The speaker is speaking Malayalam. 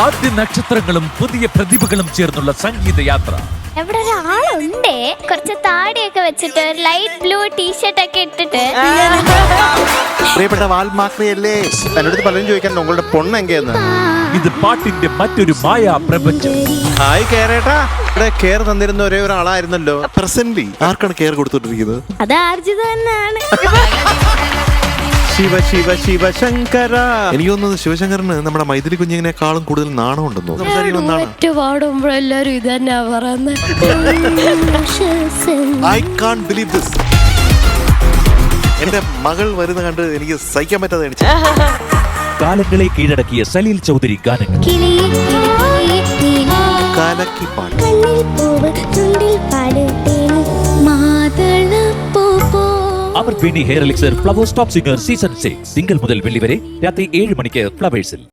ആദ്യ നക്ഷത്രങ്ങളും പുതിയ പ്രതിഭകളും ചേർന്നുള്ള സംഗീതയാത്ര. ഇവിടെ ഒരാളുണ്ടേ, കുറച്ച് താടിയൊക്കെ വെച്ചിട്ട് ഒരു ലൈറ്റ് ബ്ലൂ ടീഷർട്ട് ഒക്കെ ഇട്ടിട്ട്. പ്രിയപ്പെട്ട വാൽമാക്രിയല്ലേ, എന്നോട് പലരും ചോദിക്കാൻ ഉങ്ങളുടെ പൊണ്ണെങ്കേന്ന്. ഇത് പാട്ടിന്റെ മറ്റൊരു മായാ പ്രപഞ്ചം. ഹായ് കേരേട്ടാ, ഇവിടെ കെയർ തന്നിരുന്ന ഒരേ ഒരാളായിരുന്നല്ലോ. പ്രസന്റ്ലി ആർക്കാണ് കെയർ കൊടുത്തോണ്ടിരിക്കുന്നത്? അത് ആർജിത തന്നെയാണ്. ശിവ ശിവ ശിവശങ്കര. എനിക്ക് തോന്നുന്നത് ശിവശങ്കറിന് നമ്മുടെ മൈഥിലി കുഞ്ഞിനെക്കാളും കൂടുതൽ നാണമുണ്ടെന്ന് തോന്നുന്നു. പാടുമ്പോഴെല്ലാരും ഇത് തന്നെയാ പറയുന്നത്. I can't believe this. എന്റെ മകൾ വരുന്ന കണ്ട് എനിക്ക് സഹിക്കാൻ പറ്റാതെ അടിച്ചു. കാലങ്ങളെ കീഴടക്കിയ സലീൽ ചൗധരി ഗാനങ്ങൾ. കലക്കി പാട്ട്. Amrit Veni hair elixir Flowers top singer season 6 തിങ്കൾ മുതൽ വെള്ളി വരെ രാത്രി 7 മണിക്ക് ഫ്ലവേഴ്സിൽ.